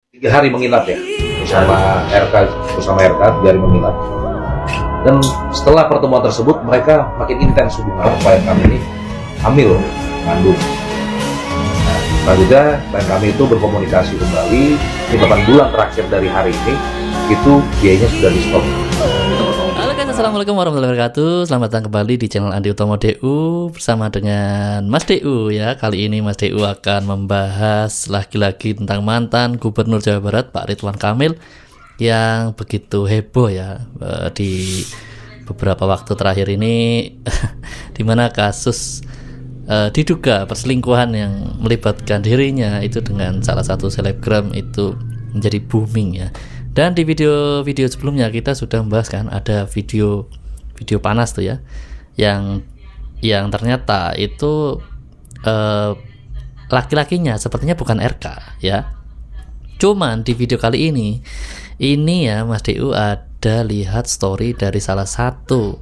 3 hari menginap ya bersama RK 3 hari menginap. Dan setelah pertemuan tersebut mereka makin intens hubungan klien kami ini hamil mengandung. Selanjutnya klien kami itu berkomunikasi kembali di 8 bulan terakhir dari hari ini itu biayanya sudah di stop. Halo guys, assalamualaikum warahmatullahi wabarakatuh. Selamat datang kembali di channel Andi Utomo DU bersama dengan Mas DU ya. Kali ini Mas DU akan membahas lagi-lagi tentang mantan Gubernur Jawa Barat Pak Ridwan Kamil yang begitu heboh ya di beberapa waktu terakhir ini di mana kasus diduga perselingkuhan yang melibatkan dirinya itu dengan salah satu selebgram itu menjadi booming ya. Dan di video sebelumnya kita sudah membahas kan ada video panas tuh ya yang ternyata itu laki-lakinya sepertinya bukan RK ya. Cuman di video kali ini ya Mas DU ada lihat story dari salah satu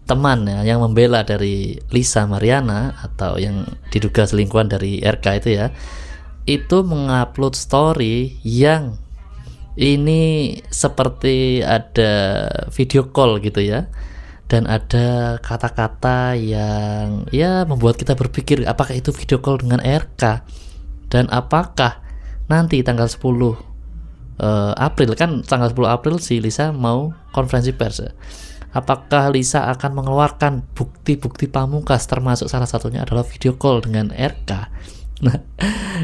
teman ya, yang membela dari Lisa Mariana atau yang diduga selingkuhan dari RK itu ya, itu mengupload story yang ini seperti ada video call gitu ya, dan ada kata-kata yang ya membuat kita berpikir apakah itu video call dengan RK dan apakah nanti tanggal 10 April kan tanggal 10 April si Lisa mau konferensi pers ya. Apakah Lisa akan mengeluarkan bukti-bukti pamungkas termasuk salah satunya adalah video call dengan RK. Nah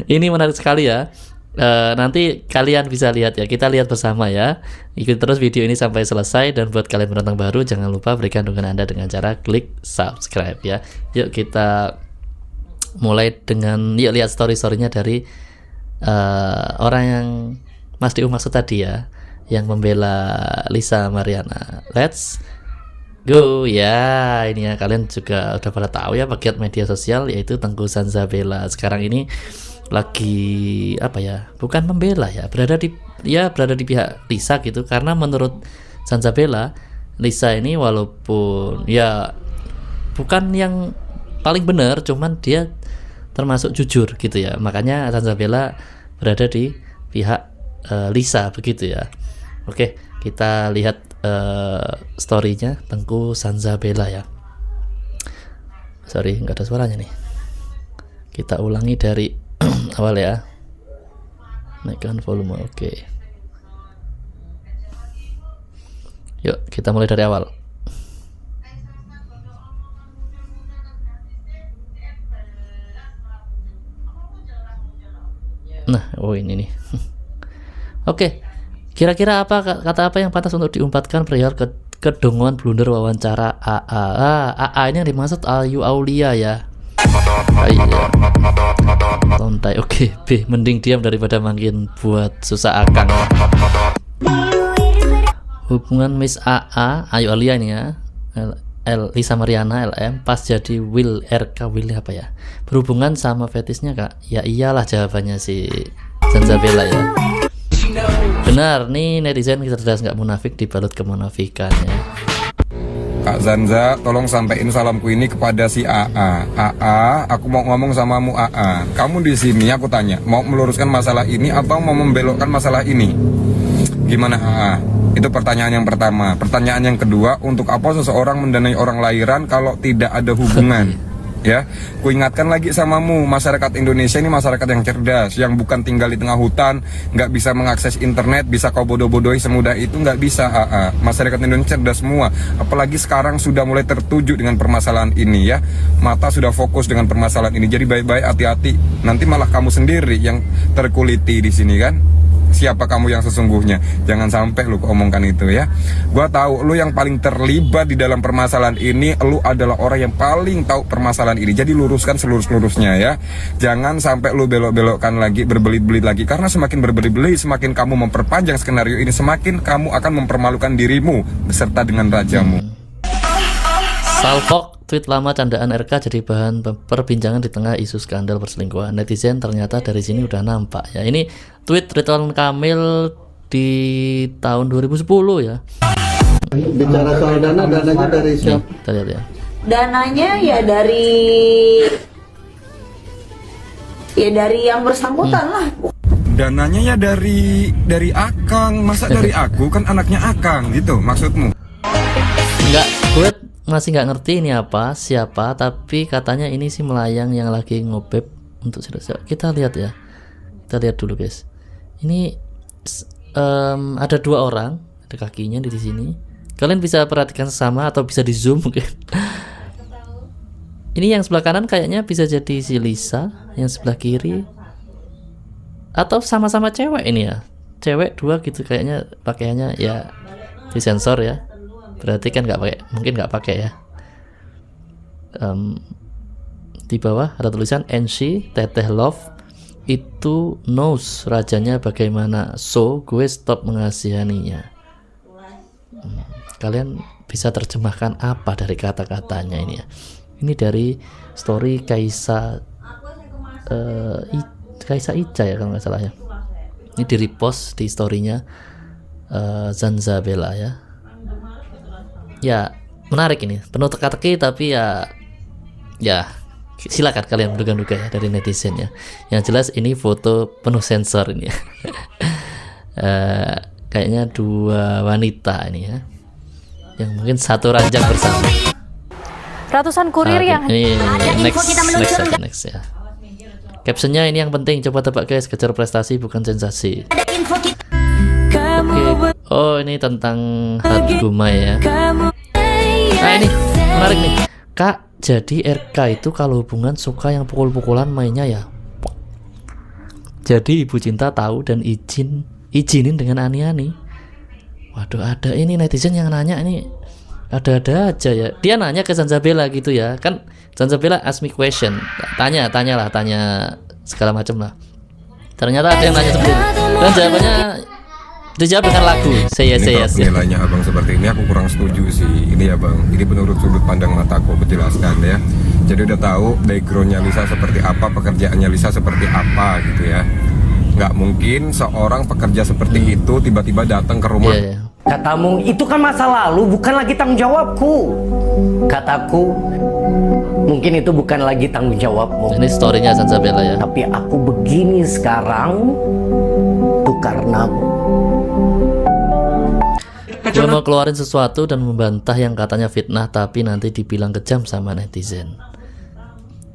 ini menarik sekali ya. Nanti kalian bisa lihat ya, kita lihat bersama ya. Ikuti terus video ini sampai selesai, dan buat kalian penonton baru jangan lupa berikan dukungan Anda dengan cara klik subscribe ya. Yuk kita mulai dengan lihat story-storynya dari orang yang Mas DU maksud tadi ya, yang membela Lisa Mariana. Let's go ya. Ini ya, kalian juga udah pada tahu ya pegiat media sosial yaitu Tengku Sanzabella sekarang ini lagi apa ya, bukan membela ya, berada di pihak Lisa gitu, karena menurut Sanzabella Lisa ini walaupun ya bukan yang paling benar, cuman dia termasuk jujur gitu ya, makanya Sanzabella berada di pihak Lisa begitu ya. Oke, kita lihat storynya Tengku Sanzabella ya. Sorry nggak ada suaranya nih, kita ulangi dari awal ya, naikkan volume. Oke, yuk kita mulai dari awal. Nah, oh ini nih. Oke, kira-kira kata apa yang pantas untuk diumpat perihal kedongoan blunder wawancara AA? AA ini yang dimaksud Ayu Aulia ya. Lontai. Oke, B, mending diam daripada makin buat susah akang. Hubungan Miss AA Ayu Aulia ini ya, Lisa Mariana LM pas jadi Will RK. Will apa ya, berhubungan sama fetisnya kak? Ya iyalah jawabannya si Sanzabella ya. Benar nih, netizen cerdas nggak munafik dibalut kemunafikan ya. Kak Zanza, tolong sampaikan salamku ini kepada si AA. AA, aku mau ngomong samamu AA. Kamu di sini aku tanya, mau meluruskan masalah ini atau mau membelokkan masalah ini? Gimana AA? Itu pertanyaan yang pertama. Pertanyaan yang kedua, untuk apa seseorang mendanai orang lahiran kalau tidak ada hubungan? Ya, ku ingatkan lagi samamu, masyarakat Indonesia ini masyarakat yang cerdas, yang bukan tinggal di tengah hutan, nggak bisa mengakses internet, bisa kau bodoh-bodohi semudah itu, nggak bisa. Masyarakat Indonesia cerdas semua, apalagi sekarang sudah mulai tertuju dengan permasalahan ini ya, mata sudah fokus dengan permasalahan ini, jadi baik-baik, hati-hati, nanti malah kamu sendiri yang terkuliti di sini kan. Siapa kamu yang sesungguhnya? Jangan sampai lu omongkan itu ya. Gua tahu lu yang paling terlibat di dalam permasalahan ini, lu adalah orang yang paling tahu permasalahan ini. Jadi luruskan selurus-lurusnya ya. Jangan sampai lu belok-belokkan lagi, berbelit-belit lagi, karena semakin berbelit-belit, semakin kamu memperpanjang skenario ini, semakin kamu akan mempermalukan dirimu beserta dengan rajamu. Salfok, tweet lama candaan RK jadi bahan perbincangan di tengah isu skandal perselingkuhan. Netizen ternyata dari sini udah nampak ya. Ini tweet Ridwan Kamil di tahun 2010 ya. Bicara soal dananya dari siapa? Kita lihat ya. Dananya ya dari yang bersangkutan lah. dananya ya dari Akang. Masa dari aku, kan anaknya Akang gitu maksudmu? Enggak, gue masih nggak ngerti ini apa, siapa, tapi katanya ini sih melayang yang lagi ngobeb untuk kita lihat ya. Kita lihat dulu guys. Ini ada 2 orang, ada kakinya di sini. Kalian bisa perhatikan sama atau bisa di zoom mungkin. Ini yang sebelah kanan kayaknya bisa jadi si Lisa, yang sebelah kiri atau sama-sama cewek ini ya. Cewek 2 gitu kayaknya, pakaiannya ya disensor ya. Berarti kan nggak pakai, mungkin nggak pakai ya. Di bawah ada tulisan NC Teteh Love itu knows rajanya bagaimana, so gue stop mengasihaninya. Kalian bisa terjemahkan apa dari kata-katanya ini ya? Ini dari story Kaisa Ica ya kalau nggak salah ya. Ini di repost di storynya Zanzabella ya. Ya menarik ini, penuh teka-teki tapi ya silakan kalian menduga-duga ya dari netizen ya. Yang jelas ini foto penuh sensor ini ya. Kayaknya 2 wanita ini ya, yang mungkin satu ranjang bersama. Ratusan kurir yang ini next ya. Captionnya ini yang penting, coba tebak guys, kejar prestasi bukan sensasi. Oke. Oh ini tentang Hati Gumai ya. Nah ini menarik nih Kak, jadi RK itu kalau hubungan suka yang pukul-pukulan mainnya ya. Jadi ibu cinta tahu dan izinin dengan ani-ani. Waduh, ada ini netizen yang nanya ini, ada-ada aja ya. Dia nanya ke Zanzabella gitu ya. Kan Zanzabella ask me question. Tanya segala macam lah. Ternyata ada yang nanya seperti itu. Dan jawabannya dijawab dengan lagu Say Yes Say Yes. Nilainya abang seperti ini aku kurang setuju sih. Ini ya bang, ini menurut sudut pandang mataku, aku jelaskan ya. Jadi udah tahu backgroundnya Lisa seperti apa, pekerjaannya Lisa seperti apa gitu ya. Nggak mungkin seorang pekerja seperti itu tiba-tiba datang ke rumah. Katamu itu kan masa lalu, bukan lagi tanggung jawabku. Kataku, mungkin itu bukan lagi tanggung jawabmu. Ini storynya Zanzabella ya. Tapi aku begini sekarang itu karenamu. Gue mau keluarin sesuatu dan membantah yang katanya fitnah, tapi nanti dibilang kejam sama netizen.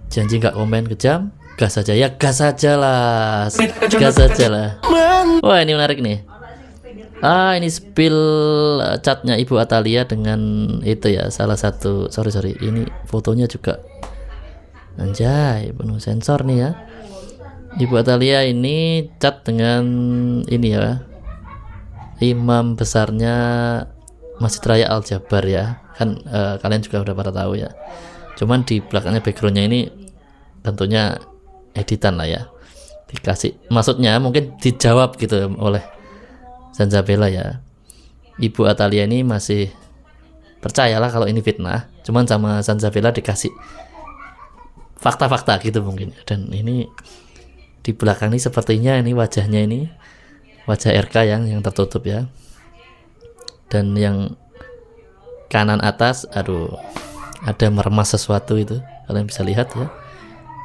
Janji nggak komen kejam, gas aja ya, gas aja lah. Wah ini menarik nih. Ini spill chatnya Ibu Atalia dengan itu ya, salah satu sorry ini fotonya juga anjay penuh sensor nih ya. Ibu Atalia ini chat dengan ini ya, imam besarnya Masjid Raya Al Jabar ya. Kan kalian juga udah pada tahu ya. Cuman di belakangnya backgroundnya ini tentunya editan lah ya. Dikasih, maksudnya mungkin dijawab gitu oleh Zanzabella ya. Ibu Atalia ini masih percayalah kalau ini fitnah. Cuman sama Zanzabella dikasih fakta-fakta gitu mungkin. Dan ini di belakang ini sepertinya ini wajahnya ini wajah RK yang tertutup ya. Dan yang kanan atas, aduh, ada meremas sesuatu itu. Kalian bisa lihat ya.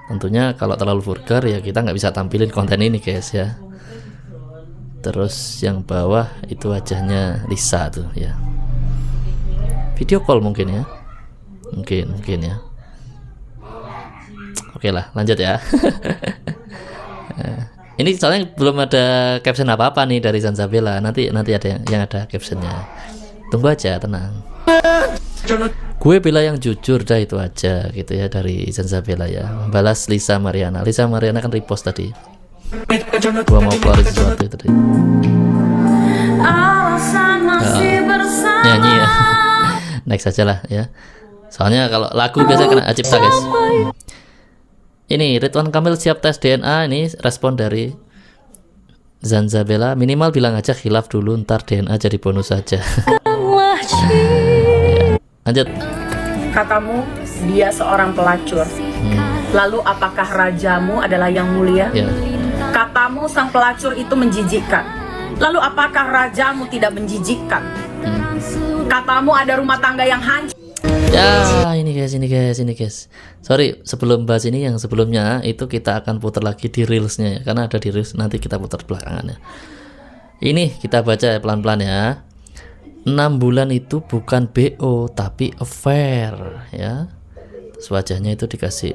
Tentunya kalau terlalu vulgar ya kita nggak bisa tampilin konten ini guys ya. Terus yang bawah itu wajahnya Lisa tuh ya. Video call mungkin ya. Mungkin ya. Oke lah, lanjut ya. Ini soalnya belum ada caption apa-apa nih dari Zanzabella. Nanti ada yang ada captionnya. Tunggu aja, tenang. Gue bila yang jujur dah, itu aja gitu ya dari Zanzabella ya. Balas Lisa Mariana. Lisa Mariana kan repost tadi. Gua mau keluarin sesuatu itu tadi. Nyanyi ya. Next aja lah ya. Soalnya kalau lagu biasanya kena cipta guys. Ini Ridwan Kamil siap tes DNA. Ini respon dari Zanzabella. Minimal bilang aja khilaf dulu, ntar DNA jadi bonus saja. Ya, lanjut. Katamu dia seorang pelacur. Lalu apakah rajamu adalah yang mulia? Ya. Katamu sang pelacur itu menjijikkan. Lalu apakah rajamu tidak menjijikkan? Katamu ada rumah tangga yang hancur. Ya, ini guys. Sorry, sebelum bahas ini, yang sebelumnya itu kita akan putar lagi di reelsnya ya, karena ada di reels, nanti kita putar belakangannya. Ini kita baca ya pelan-pelan ya. 6 bulan itu bukan BO tapi affair ya. Terus wajahnya itu dikasih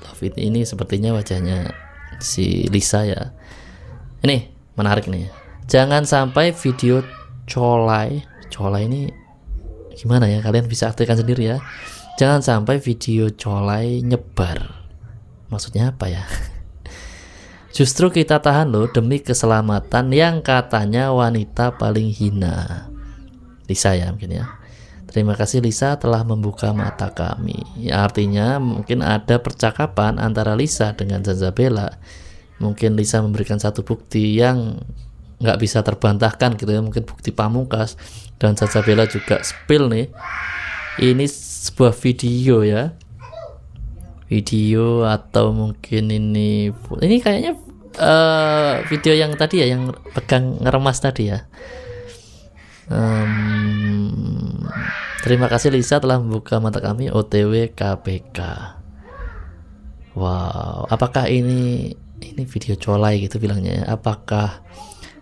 love. Ini sepertinya wajahnya si Lisa ya. Ini menarik nih. Jangan sampai video colai ini gimana ya, kalian bisa artikan sendiri ya. Jangan sampai video colai nyebar. Maksudnya apa ya? Justru kita tahan loh demi keselamatan yang katanya wanita paling hina. Lisa ya mungkin ya. Terima kasih Lisa telah membuka mata kami. Ya, artinya mungkin ada percakapan antara Lisa dengan Zanzabella. Mungkin Lisa memberikan satu bukti yang nggak bisa terbantahkan gitu ya, mungkin bukti pamungkas. Dan Zanzabella juga spill nih, ini sebuah video ya, video atau mungkin ini kayaknya video yang tadi ya, yang pegang ngeremas tadi ya. Terima kasih Lisa telah membuka mata kami, OTW KPK. Wow, apakah ini video colai gitu bilangnya ya? Apakah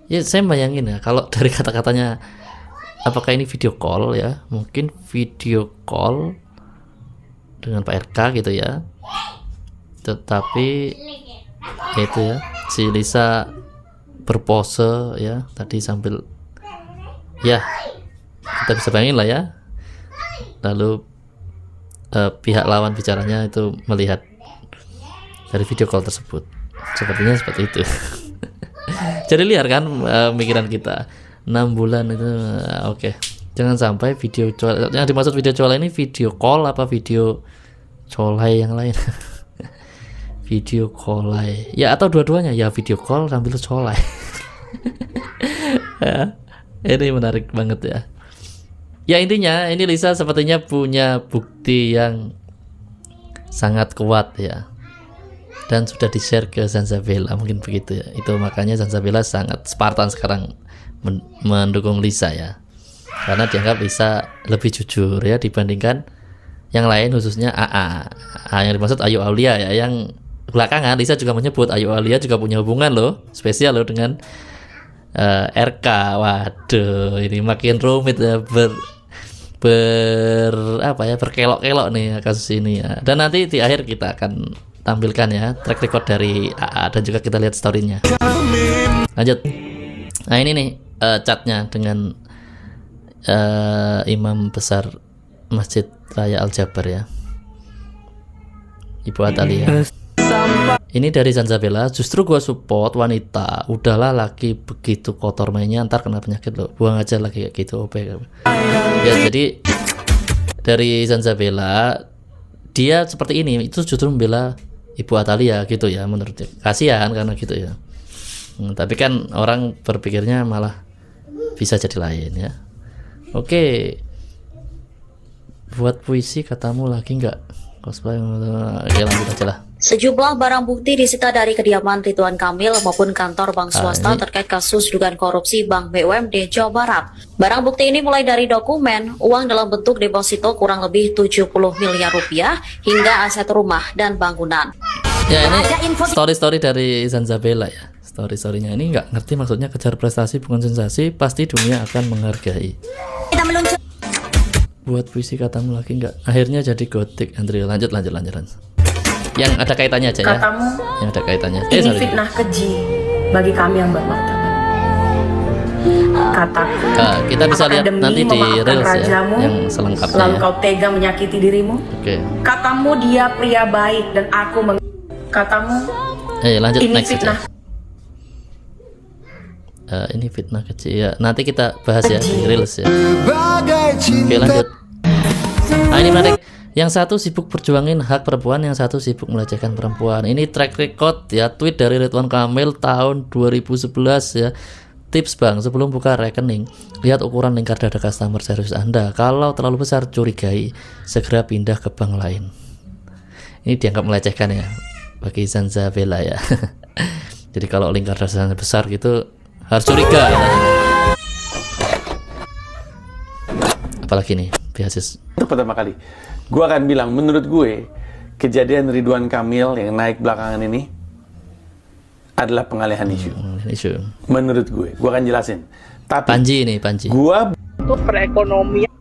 ya, saya bayangin ya, kalau dari kata-katanya, apakah ini video call ya? Mungkin video call dengan Pak RK gitu ya. Tetapi itu ya, si Lisa berpose ya tadi sambil ya, kita bisa bayangin lah ya. Lalu pihak lawan bicaranya itu melihat dari video call tersebut. Sepertinya seperti itu. Jadi liar kan pikiran kita. 6 bulan itu oke. Jangan sampai video colai, yang dimaksud video colai ini video call apa video colai yang lain? Video colai ya, atau dua-duanya ya, video call sambil colai. Ya, ini menarik banget ya. Ya intinya ini Lisa sepertinya punya bukti yang sangat kuat ya, dan sudah di-share ke Zanzabella, mungkin begitu ya. Itu makanya Zanzabella sangat Spartan sekarang mendukung Lisa ya, karena dianggap Lisa lebih jujur ya dibandingkan yang lain, khususnya AA. Yang dimaksud Ayu Aulia ya, yang belakangan Lisa juga menyebut Ayu Aulia juga punya hubungan loh, spesial loh dengan RK. Waduh, ini makin rumit ya, berkelok-kelok nih ya, kasus ini ya. Dan nanti di akhir kita akan tampilkan ya track record dari AA, dan juga kita lihat story-nya. Lanjut. Nah ini nih chatnya dengan imam besar Masjid Raya Al Jabar ya, Ibu Atalia. Ini dari Zanzabella, justru gua support wanita. Udahlah laki begitu kotor mainnya, ntar kena penyakit loh. Buang aja lagi kayak gitu. Ya jadi dari Zanzabella, dia seperti ini itu justru membela Ibu Atalia gitu ya, menurut dia. Kasihan karena gitu ya. Tapi kan orang berpikirnya malah bisa jadi lain ya. Oke. Buat puisi katamu lagi nggak? Cosplay. Ya lanjut aja lah. Sejumlah barang bukti disita dari kediaman Ridwan Kamil maupun kantor bank swasta terkait kasus dugaan korupsi Bank BUMD Jawa Barat. Barang bukti ini mulai dari dokumen, uang dalam bentuk deposito kurang lebih 70 miliar rupiah, hingga aset rumah dan bangunan. Ya ini story-story dari Zanzabella ya. Story-storynya ini nggak ngerti maksudnya, kejar prestasi bukan sensasi, pasti dunia akan menghargai. Buat puisi katamu lagi nggak? Akhirnya jadi gotik, Andrea. Lanjut. Yang ada kaitannya aja ya. Katamu, yang ada kaitannya. Ini fitnah keji bagi kami yang bermartabat. Kataku, kita bisa lihat nanti di reels ya, yang selengkapnya. Lalu kau tega menyakiti dirimu. Oke. Katamu dia pria baik dan aku katamu. Lanjut ini next fitnah. Ini fitnah kecil ya. Nanti kita bahas ya di reels ya. Oke lanjut. Nah ini menarik. Yang satu sibuk perjuangin hak perempuan, yang satu sibuk melecehkan perempuan. Ini track record ya, tweet dari Ridwan Kamil tahun 2011 ya. Tips bang, sebelum buka rekening, lihat ukuran lingkar dada customer service Anda. Kalau terlalu besar curigai, segera pindah ke bank lain. Ini dianggap melecehkan ya bagi Zanzabella ya. Jadi kalau lingkar dadanya besar gitu harus curiga. Apalagi nih Hasis. Itu pertama kali. Gue akan bilang, menurut gue, kejadian Ridwan Kamil yang naik belakangan ini adalah pengalihan isu. Menurut gue akan jelasin. Tapi Panji. Gue untuk perekonomian,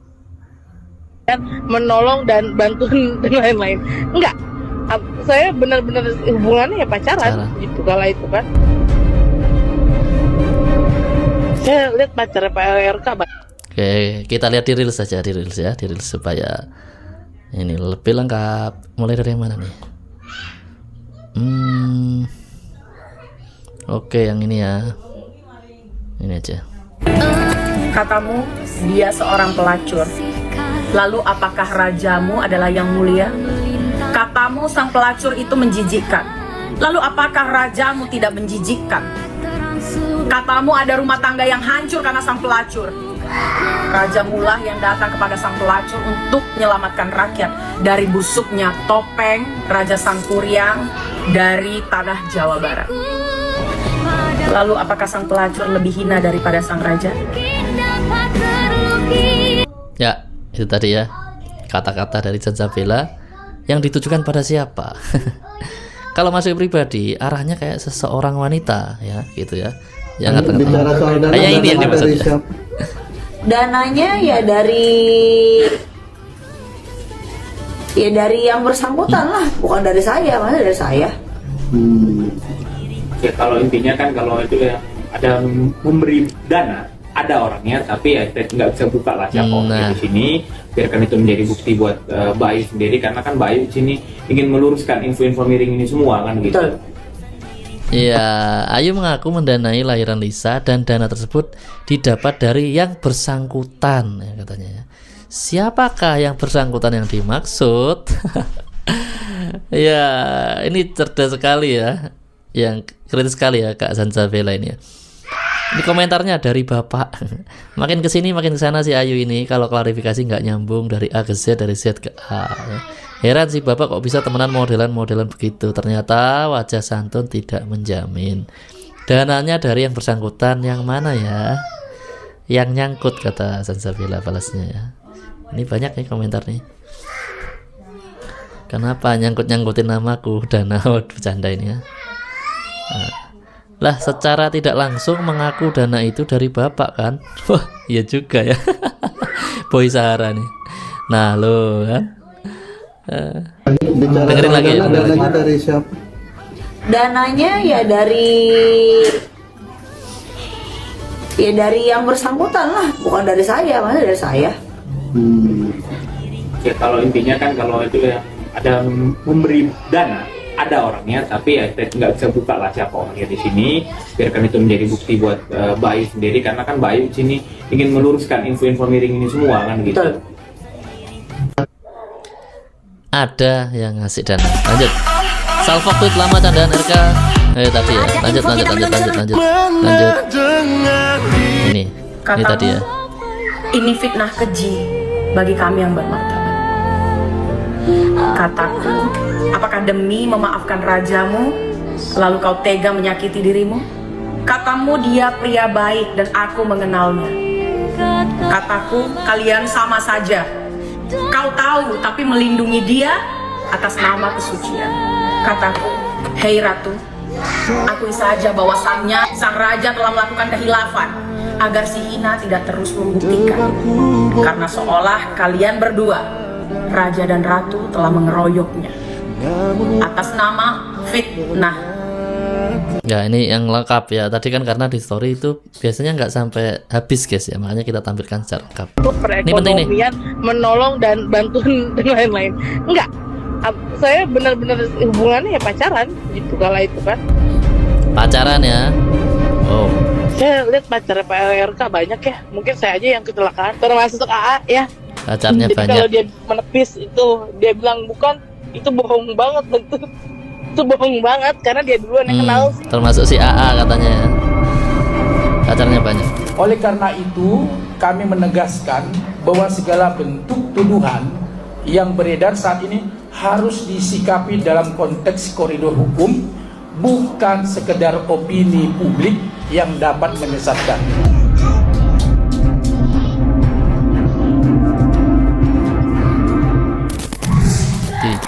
menolong dan bantuan dan lain-lain. Enggak. Saya benar-benar hubungannya ya pacaran gitu kala itu kan. Saya lihat pacarnya Pak RK. Oke, kita lihat di reels saja, di reels supaya ini lebih lengkap. Mulai dari yang mana nih? Oke, yang ini ya. Ini aja. Katamu dia seorang pelacur. Lalu apakah rajamu adalah yang mulia? Katamu sang pelacur itu menjijikkan. Lalu apakah rajamu tidak menjijikkan? Katamu ada rumah tangga yang hancur karena sang pelacur. Rajamulah yang datang kepada sang pelacur untuk menyelamatkan rakyat dari busuknya topeng Raja Sangkuriang dari tanah Jawa Barat. Lalu apakah sang pelacur lebih hina daripada sang raja? Ya, itu tadi ya kata-kata dari Zanzabela yang ditujukan pada siapa? Kalau masuk pribadi, arahnya kayak seseorang wanita ya, gitu ya. Yang bicara soal dana, ini yang dimaksud. Dananya ya dari yang bersangkutan lah, bukan dari saya, mana dari saya. Ya kalau intinya kan kalau itu ya ada memberi dana, ada orangnya, tapi ya kita nggak bisa buka lah siapa orangnya di sini. Biarkan itu menjadi bukti buat Bayu sendiri, karena kan Bayu di sini ingin meluruskan info-info miring ini semua kan gitu. Ya, Ayu mengaku mendanai lahiran Lisa dan dana tersebut didapat dari yang bersangkutan ya katanya ya. Siapakah yang bersangkutan yang dimaksud? Ya, ini cerdas sekali ya. Yang kritis sekali ya Kak Zanzabela ini ya. Ini komentarnya dari Bapak. Makin kesini makin kesana si Ayu ini. Kalau klarifikasi nggak nyambung dari A ke Z, dari Z ke A ya. Heran sih Bapak kok bisa temenan modelan begitu. Ternyata wajah santun tidak menjamin. Dananya dari yang bersangkutan yang mana ya? Yang nyangkut kata Zanzabela balasnya ya. Ini banyak nih komentar nih. Kenapa nyangkut-nyangkutin namaku? Dana bercanda ini ya. Lah secara tidak langsung mengaku dana itu dari Bapak kan. Wah iya juga ya. Boy Sahara nih. Nah lo kan dengerin lagi ya. Dananya dari siapa? Dananya ya dari yang bersangkutan lah, bukan dari saya, mana dari saya. Ya kalau intinya kan kalau itu ya ada memberi dana, ada orangnya, tapi ya kita nggak bisa buka lah siapa orangnya di sini. Biarkan itu menjadi bukti buat Bayu sendiri, karena kan Bayu di sini ingin meluruskan info-info miring ini semua kan gitu. Ada yang ngasih dana. Lanjut. Salvo tweet lama candaan RK. Tadi ya. Lanjut. Ini tadi ya. Ini fitnah keji bagi kami yang bermartabat. Kataku, apakah demi memaafkan rajamu, lalu kau tega menyakiti dirimu? Katamu dia pria baik dan aku mengenalnya. Kataku, kalian sama saja. Kau tahu tapi melindungi dia atas nama kesucian. Kataku, hei ratu, akui saja bahwasannya sang raja telah melakukan kehilafan agar si hina tidak terus membuktikan. Karena seolah kalian berdua, raja dan ratu, telah mengeroyoknya atas nama fitnah. Ya ini yang lengkap ya. Tadi kan karena di story itu biasanya nggak sampai habis guys ya, makanya kita tampilkan secara lengkap. Untuk perekonomian, menolong dan bantuan dan lain-lain. Enggak. Saya benar-benar hubungannya ya pacaran gitu kala itu kan. Pacaran ya. Oh. Saya lihat pacarnya Pak RK banyak ya. Mungkin saya aja yang kecelakaan. Termasuk AA ya. Pacarnya jadi banyak. Kalau dia menepis itu, dia bilang bukan, itu bohong banget tentu. Itu bohong banget karena dia duluan yang kenal. Termasuk si AA katanya ya. Pacarnya banyak. Oleh karena itu kami menegaskan bahwa segala bentuk tuduhan yang beredar saat ini harus disikapi dalam konteks koridor hukum, bukan sekedar opini publik yang dapat menyesatkan.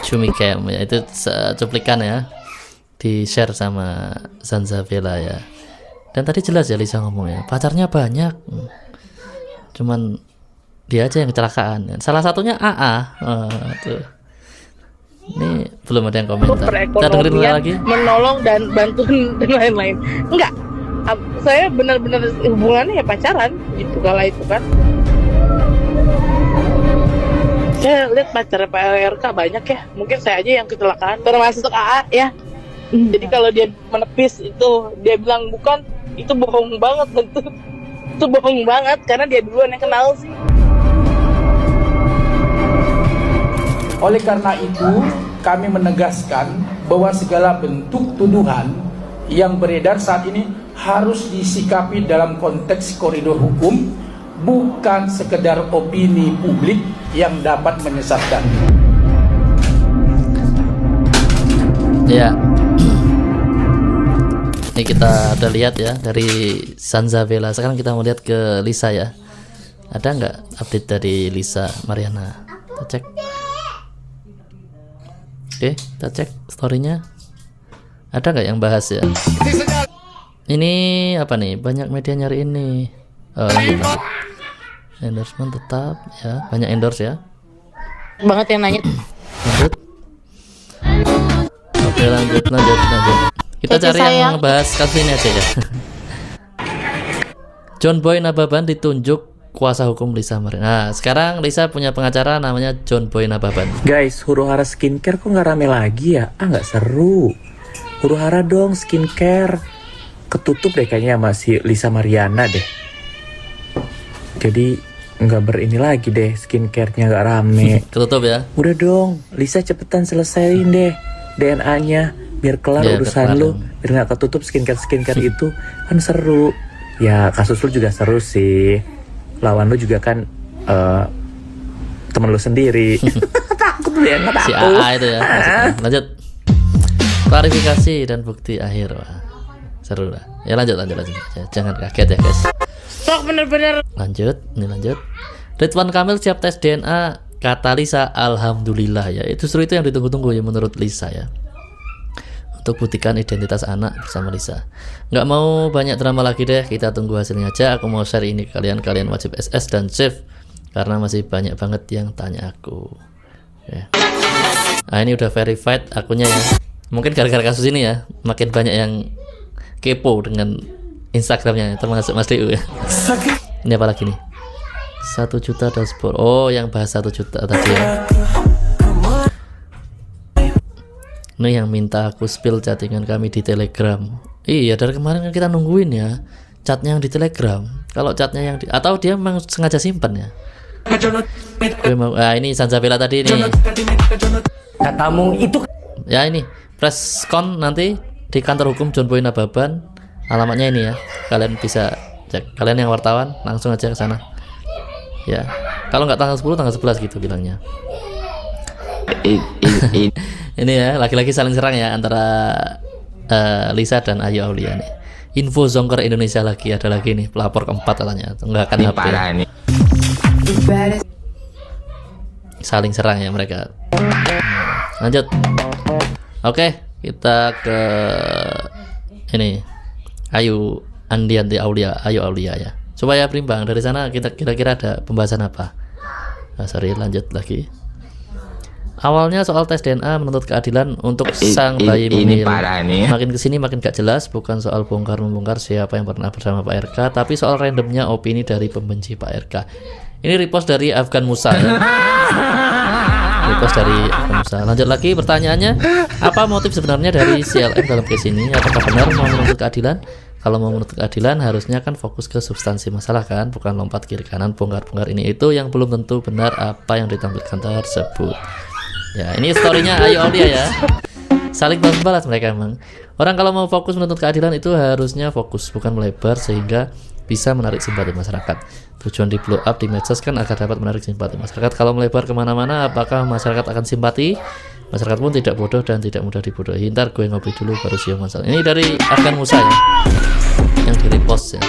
Cumicam ya, itu cuplikan ya, di share sama Zanzabela ya. Dan tadi jelas ya Lisa ngomong ya, pacarnya banyak, cuman dia aja yang kecelakaan. Salah satunya AA. Tuh. Ini belum ada yang komentar. Kita dengerin lagi. Menolong dan bantuan dan lain-lain. Enggak, saya benar-benar hubungannya ya pacaran gitu kala itu kan. Saya lihat pacar Pak RK banyak ya. Mungkin saya aja yang kecelakaan. Termasuk AA ya. Jadi kalau dia menepis itu, dia bilang bukan, itu bohong banget betul. Itu bohong banget karena dia duluan yang kenal sih. Oleh karena itu, kami menegaskan bahwa segala bentuk tuduhan yang beredar saat ini harus disikapi dalam konteks koridor hukum, bukan sekedar opini publik yang dapat menyesatkan. Ya, ini kita udah lihat ya dari Zanzabela. Sekarang kita mau lihat ke Lisa ya. Ada nggak update dari Lisa Mariana? Kita cek. Oke, kita cek storynya. Ada nggak yang bahas ya? Ini apa nih? Banyak media nyari ini. Oh, lanjut. Endorsement tetap ya, banyak endorse ya. Banget yang nanya. Lanjut. Oke, lanjut. Kita cari yang ngebahas kasus ini aja ya. John Boy Nababan ditunjuk kuasa hukum Lisa Mariana. Nah, sekarang Lisa punya pengacara namanya John Boy Nababan. Guys, huru hara skincare kok nggak rame lagi ya? Nggak seru. Huru hara dong skincare. Ketutup deh kayaknya sama si Lisa Mariana deh. Jadi nggak berini lagi deh, skincare-nya nggak rame. Ketutup ya. Udah dong, Lisa cepetan selesaiin deh DNA-nya biar kelar urusan lu, biar nggak ketutup skincare itu kan seru. Ya kasus lu juga seru sih. Lawan lu juga kan temen lu sendiri. Takut lu ya, nggak takut. Si AA itu ya. Lanjut. Klarifikasi dan bukti akhir. Wah, seru lah. Ya lanjut. Jangan kaget ya guys. Sok bener-bener. Lanjut. Ridwan Kamil siap tes DNA, kata Lisa. Alhamdulillah ya. Itu justru itu yang ditunggu-tunggu ya menurut Lisa ya. Untuk buktikan identitas anak bersama Lisa. Nggak mau banyak drama lagi deh, kita tunggu hasilnya aja. Aku mau share ini kalian wajib SS dan save karena masih banyak banget yang tanya aku ya. Nah ini udah verified akunnya ya. Mungkin gara-gara kasus ini ya, makin banyak yang kepo dengan Instagramnya, termasuk Mas Liu ya. Ini apa lagi nih? 1 juta dashboard. Oh, yang bahas 1 juta tadi ya. Ini yang minta aku spill chattingan kami di Telegram. Iya, dari kemarin kan kita nungguin ya chatnya yang di Telegram. Kalau chatnya yang atau dia memang sengaja simpan ya. Ini Zanzabela tadi ini. Katamu itu. Ya ini press con nanti di kantor hukum John Boy Nababan. Alamatnya ini ya. Kalian bisa cek. Kalian yang wartawan langsung aja ke sana. Ya. Kalau nggak tanggal 10 tanggal 11 gitu bilangnya. Ini ya, laki-laki saling serang ya antara Lisa dan Ayu Aulia nih. Info Zongker Indonesia lagi, ada lagi nih pelapor keempat katanya. Enggak akan HP. Saling serang ya mereka. Lanjut. Oke, kita ke ini Ayu Andianti Aulia, Ayu Aulia ya. Supaya berimbang dari sana kita kira-kira ada pembahasan apa? Sorry, lanjut lagi. Awalnya soal tes DNA menuntut keadilan untuk sang bayi mungil. Makin kesini makin gak jelas, bukan soal bongkar-membongkar siapa yang pernah bersama Pak RK, tapi soal randomnya opini dari pembenci Pak RK. Ini repost dari Afgan Musa ya. Repost dari Afgan Musa. Lanjut lagi pertanyaannya, apa motif sebenarnya dari CLM dalam case ini? Apakah benar mau menuntut keadilan? Kalau mau menuntut keadilan harusnya kan fokus ke substansi masalah kan, bukan lompat kiri kanan bongkar-bongkar ini itu yang belum tentu benar apa yang ditampilkan tersebut. Ya, ini storynya Ayu Aulia ya. Saling balas mereka emang. Orang kalau mau fokus menuntut keadilan itu harusnya fokus, bukan melebar sehingga bisa menarik simpati masyarakat. Tujuan di blow up di medsos kan agar dapat menarik simpati masyarakat. Kalau melebar kemana-mana, apakah masyarakat akan simpati? Masyarakat pun tidak bodoh dan tidak mudah dibodohi. Ntar gue ngopi dulu baru siap masalah. Ini dari Afgan Musa ya, yang di repost ya.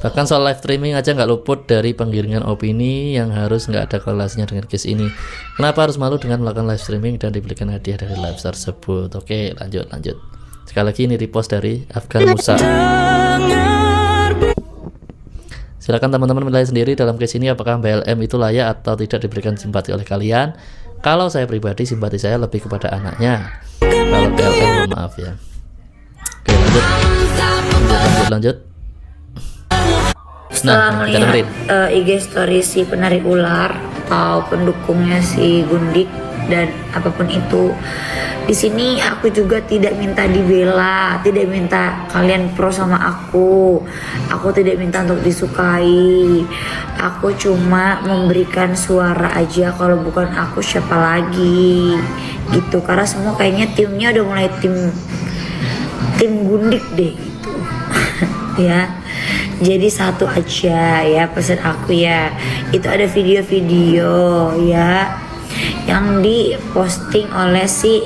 Bahkan soal live streaming aja nggak luput dari penggiringan opini yang harus nggak ada korelasinya dengan case ini. Kenapa harus malu dengan melakukan live streaming dan diberikan hadiah dari live tersebut? Oke, lanjut. Sekali lagi ini repost dari Afgan Musa. Silakan teman-teman menilai sendiri dalam case ini apakah BLM itu layak atau tidak diberikan simpati oleh kalian. Kalau saya pribadi, simpati saya lebih kepada anaknya. Kalau BLM, maaf ya. Oke, lanjut. Setelah melihat IG story si penari ular atau pendukungnya si Gundik dan apapun itu, di sini aku juga tidak minta dibela, tidak minta kalian pro sama aku tidak minta untuk disukai, aku cuma memberikan suara aja. Kalau bukan aku siapa lagi gitu, karena semua kayaknya timnya udah mulai tim Gundik deh gitu. Ya, jadi satu aja ya pesan aku ya, itu ada video-video ya yang diposting oleh si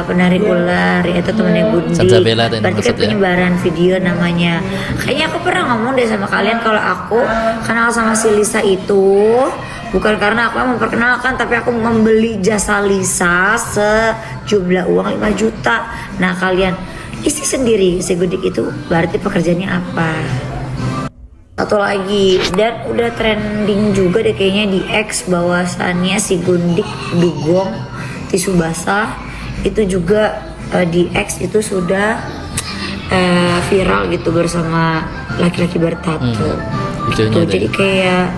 penari ular, yaitu temennya Gundik. Berarti kan penyebaran video namanya. Kayaknya aku pernah ngomong deh sama kalian kalau aku kenal sama si Lisa itu bukan karena aku memperkenalkan, tapi aku membeli jasa Lisa sejumlah uang 5 juta. Nah kalian isi sendiri si Gundik itu berarti pekerjaannya apa. Satu lagi, dan udah trending juga deh kayaknya di X bahwasannya si Gundik dugong tisu basah itu juga di X itu sudah viral gitu bersama laki-laki bertato gitu. Jadi kayak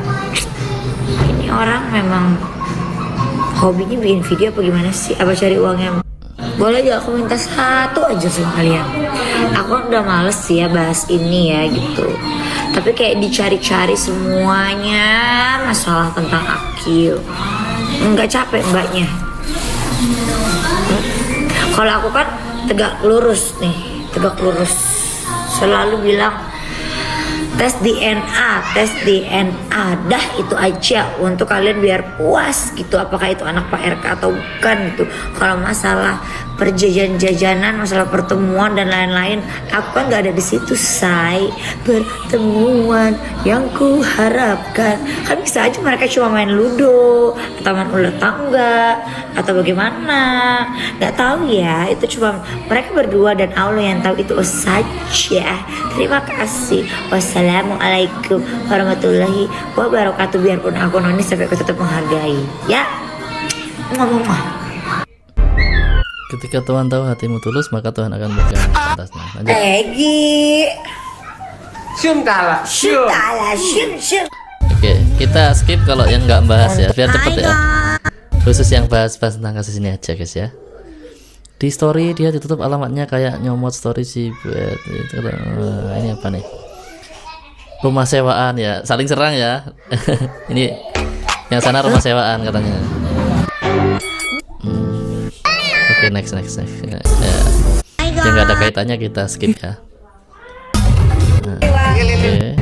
ini orang memang hobinya bikin video apa gimana sih, apa cari uangnya? Boleh aja aku minta satu aja sama kalian. Aku udah males sih ya bahas ini ya gitu. Tapi kayak dicari-cari semuanya masalah tentang Akil. Nggak capek mbaknya. Kalau aku kan tegak lurus nih, tegak lurus. Selalu bilang tes DNA, dah itu aja untuk kalian biar puas gitu, apakah itu anak Pak RK atau bukan gitu. Kalau masalah perjajanan, masalah pertemuan dan lain-lain, aku kan nggak ada di situ, say. Pertemuan yang ku harapkan, kan bisa aja mereka cuma main ludo atau main ular tangga atau bagaimana, nggak tahu ya. Itu cuma mereka berdua dan Allah yang tahu itu saja. Terima kasih. Wassalamualaikum warahmatullahi wabarakatuh. Biarpun aku nonis tapi aku tetap menghargai ya. Ngomong. Ketika Tuhan tahu hatimu tulus, maka Tuhan akan berjalan ke atasnya. Lanjut. Syum. Oke, kita skip kalau yang nggak bahas ya, biar cepet ya. Khusus yang bahas tentang kasus ini aja guys ya. Di story dia ditutup alamatnya kayak nyomot story si buat itu. Ini apa nih? Rumah sewaan ya, saling serang ya. Ini yang sana rumah sewaan katanya. Oke, next. Ya. Yang nggak ada kaitannya kita skip ya. Nah, oke.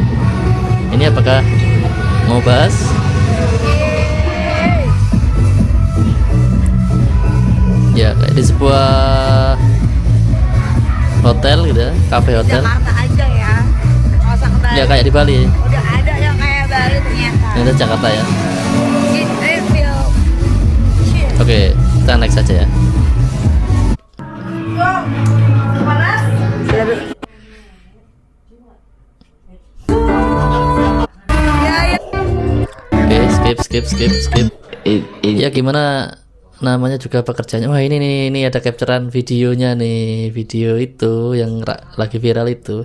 Ini apakah mau bahas? Ya, kayak di sebuah hotel gitu ya, kafe hotel. Jakarta aja ya. Ya kayak di Bali. Udah ada yang kayak Bali ternyata. Ini Jakarta ya. Oke, kita next saja ya. Oke, skip. Ya gimana namanya juga pekerjaannya. Wah ini ada capturean videonya nih, video itu yang lagi viral itu.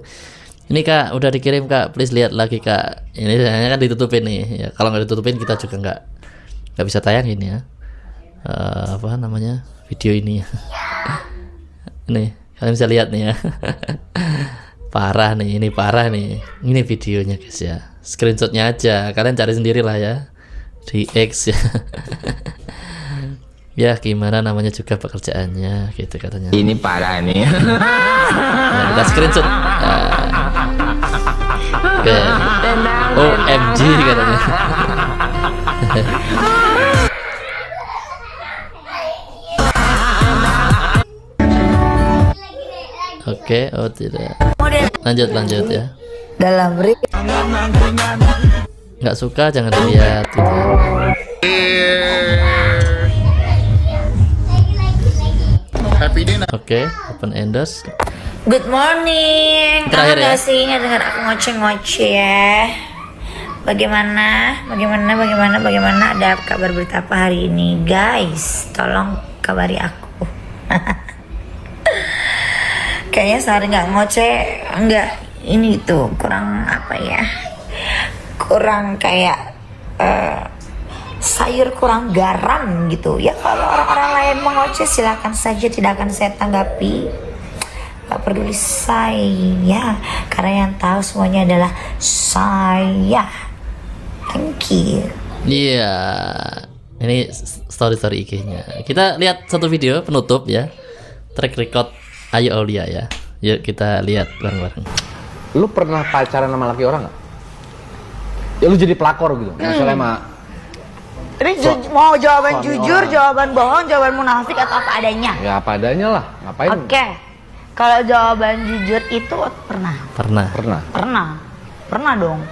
Ini Kak, udah dikirim Kak, please lihat lagi Kak. Ini sayangnya kan ditutupin nih. Ya kalau nggak ditutupin kita juga nggak bisa tayangin ya. Apa namanya video ini? Nih kalian bisa lihat nih ya. Parah nih, ini parah nih. Ini videonya guys ya. Screenshotnya aja, kalian cari sendiri lah ya di X ya. Ya gimana namanya juga pekerjaannya gitu katanya. Ini parah nih. Nah, kita screenshot. OMG katanya. Oke, oh tidak. Lanjut ya. dalam Nggak suka jangan dilihat gitu. Oke, open endorse. Good morning. Terakhir Kamu ya? gak sih ngedengar aku ngoceh-ngoceh ya? Bagaimana ada kabar berita apa hari ini, guys? Tolong kabari aku. Kayaknya sehari nggak ngoceh, enggak ini tuh kurang apa ya? Kurang kayak sayur kurang garam gitu ya. Kalau orang-orang lain mengoceh silakan saja, tidak akan saya tanggapi. Gak peduli saya, karena yang tahu semuanya adalah saya. Thank you. Iya, ini story IG-nya. Kita lihat satu video penutup ya, track record Ayu Aulia ya. Yuk kita lihat bareng-bareng. Lu pernah pacaran sama laki orang nggak? Ya lu jadi pelakor gitu, misalnya sama Ini mau jawaban jujur, jawaban bohong, jawaban munafik atau apa adanya? ya apa adanya lah, ngapain? Oke. Kalau jawaban jujur itu pernah. Pernah dong.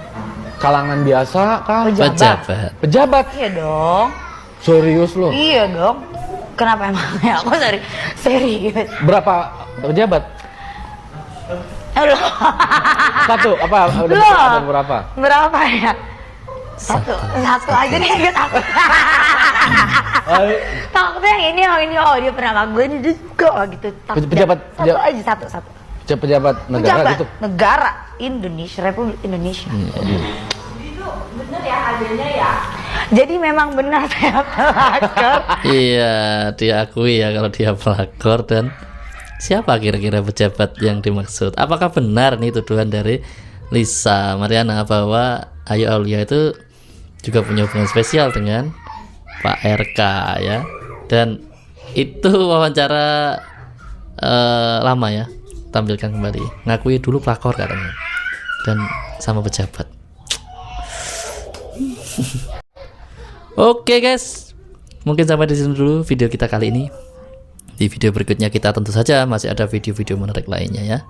Kalangan biasa kan? Pejabat. Iya dong. Serius lu? Iya dong. Kenapa emangnya? Aku serius. Berapa pejabat? Aduh. Satu apa? Udah Loh. berapa? Berapa ya? Satu aja nih ingat aku. Takutnya yang ini oh dia pernah sama gue ini juga gitu. Pejabat satu. Pejabat negara gitu. Negara Indonesia, Republik Indonesia. Bener ya hasilnya ya. Jadi memang benar saya pelakor. Iya, diakui ya kalau dia pelakor. Dan siapa kira-kira pejabat yang dimaksud? Apakah benar nih tuduhan dari Lisa Mariana bahwa Ayu Aulia itu juga punya hubungan spesial dengan Pak RK ya? Dan itu wawancara lama ya, tampilkan kembali. Ngakui dulu pelakor katanya, dan sama pejabat. Oke guys, mungkin sampai di sini dulu video kita kali ini. Di video berikutnya kita tentu saja masih ada video-video menarik lainnya ya.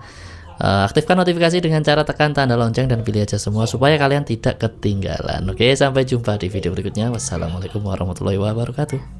Aktifkan notifikasi dengan cara tekan tanda lonceng dan pilih aja semua supaya kalian tidak ketinggalan. Oke, sampai jumpa di video berikutnya. Wassalamualaikum warahmatullahi wabarakatuh.